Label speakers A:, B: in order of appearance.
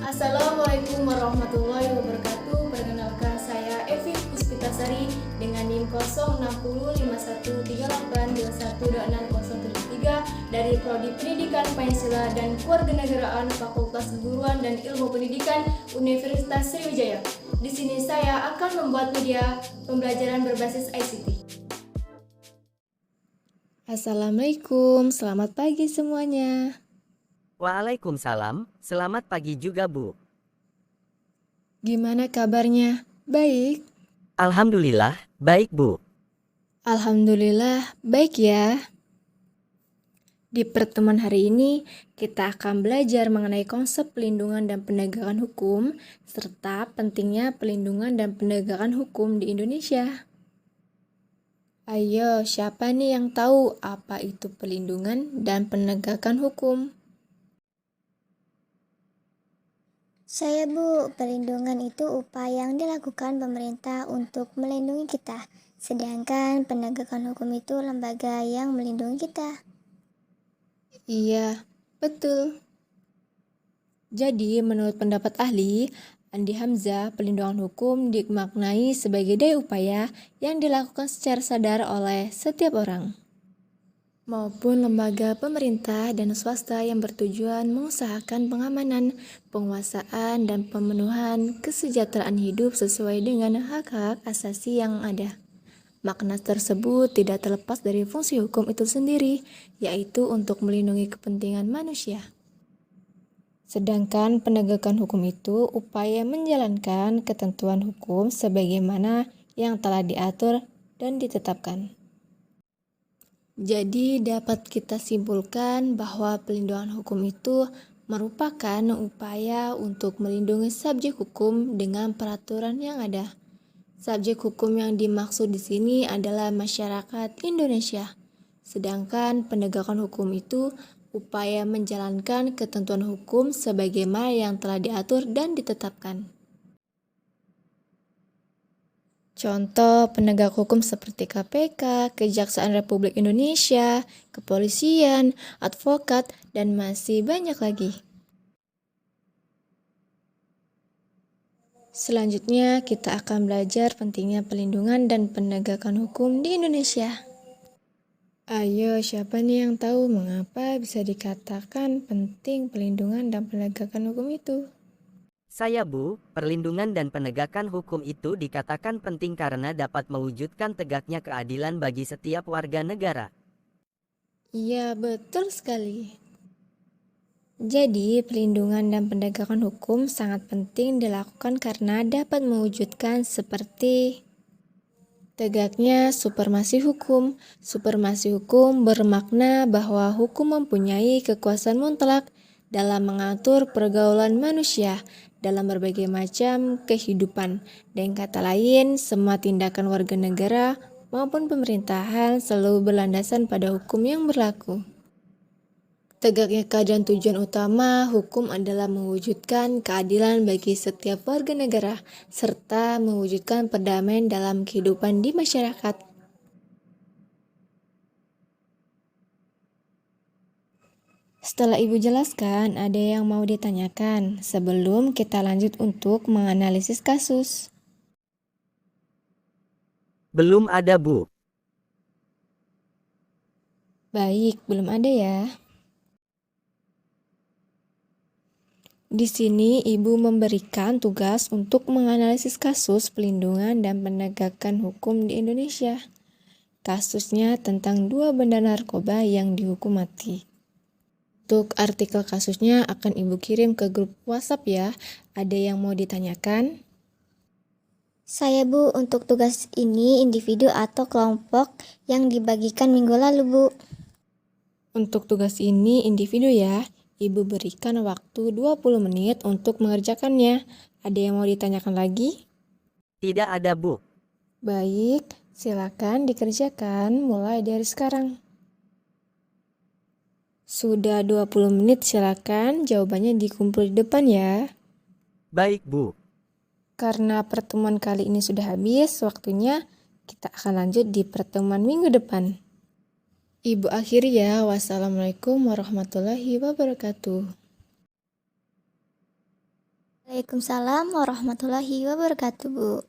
A: Assalamualaikum warahmatullahi wabarakatuh. Perkenalkan saya Evi Puspitasari dengan NIM 060513821260073 dari Prodi Pendidikan Pancasila dan Kewarganegaraan Fakultas Keguruan dan Ilmu Pendidikan Universitas Sriwijaya. Di sini saya akan membuat media pembelajaran berbasis ICT.
B: Assalamualaikum, selamat pagi semuanya.
C: Waalaikumsalam, selamat pagi juga Bu.
B: Gimana kabarnya? Baik?
C: Alhamdulillah, baik Bu.
B: Alhamdulillah, baik ya. Di pertemuan hari ini, kita akan belajar mengenai konsep pelindungan dan penegakan hukum, serta pentingnya pelindungan dan penegakan hukum di Indonesia. Ayo, siapa nih yang tahu apa itu pelindungan dan penegakan hukum?
D: Saya Bu, perlindungan itu upaya yang dilakukan pemerintah untuk melindungi kita. Sedangkan penegakan hukum itu lembaga yang melindungi kita.
B: Iya, betul. Jadi, menurut pendapat ahli, Andi Hamzah, pelindungan hukum dimaknai sebagai daya upaya yang dilakukan secara sadar oleh setiap orang maupun lembaga pemerintah dan swasta yang bertujuan mengusahakan pengamanan, penguasaan, dan pemenuhan kesejahteraan hidup sesuai dengan hak-hak asasi yang ada. Makna tersebut tidak terlepas dari fungsi hukum itu sendiri, yaitu untuk melindungi kepentingan manusia. Sedangkan penegakan hukum itu upaya menjalankan ketentuan hukum sebagaimana yang telah diatur dan ditetapkan. Jadi dapat kita simpulkan bahwa pelindungan hukum itu merupakan upaya untuk melindungi subjek hukum dengan peraturan yang ada. Subjek hukum yang dimaksud di sini adalah masyarakat Indonesia. Sedangkan penegakan hukum itu upaya menjalankan ketentuan hukum sebagaimana yang telah diatur dan ditetapkan. Contoh penegak hukum seperti KPK, Kejaksaan Republik Indonesia, kepolisian, advokat, dan masih banyak lagi. Selanjutnya, kita akan belajar pentingnya pelindungan dan penegakan hukum di Indonesia. Ayo, siapa nih yang tahu mengapa bisa dikatakan penting pelindungan dan penegakan hukum itu?
C: Saya Bu, perlindungan dan penegakan hukum itu dikatakan penting karena dapat mewujudkan tegaknya keadilan bagi setiap warga negara.
B: Iya, betul sekali. Jadi, pelindungan dan penegakan hukum sangat penting dilakukan karena dapat mewujudkan seperti tegaknya supremasi hukum. Supremasi hukum bermakna bahwa hukum mempunyai kekuasaan mutlak dalam mengatur pergaulan manusia dalam berbagai macam kehidupan. Dan kata lain, semua tindakan warga negara maupun pemerintahan selalu berlandasan pada hukum yang berlaku. Tegaknya keadilan tujuan utama hukum adalah mewujudkan keadilan bagi setiap warga negara serta mewujudkan perdamaian dalam kehidupan di masyarakat. Setelah Ibu jelaskan, ada yang mau ditanyakan sebelum kita lanjut untuk menganalisis kasus.
C: Belum ada Bu.
B: Baik, belum ada ya. Di sini Ibu memberikan tugas untuk menganalisis kasus pelindungan dan penegakan hukum di Indonesia. Kasusnya tentang 2 bandar narkoba yang dihukum mati. Untuk artikel kasusnya akan Ibu kirim ke grup WhatsApp ya. Ada yang mau ditanyakan?
D: Saya Bu, untuk tugas ini individu atau kelompok yang dibagikan minggu lalu Bu.
B: Untuk tugas ini individu ya. Ibu berikan waktu 20 menit untuk mengerjakannya. Ada yang mau ditanyakan lagi?
C: Tidak ada Bu.
B: Baik, silakan dikerjakan mulai dari sekarang. Sudah 20 menit, silakan jawabannya dikumpul di depan ya.
C: Baik Bu.
B: Karena pertemuan kali ini sudah habis waktunya, kita akan lanjut di pertemuan minggu depan. Ibu akhiri ya. Wassalamualaikum warahmatullahi wabarakatuh.
D: Waalaikumsalam warahmatullahi wabarakatuh, Bu.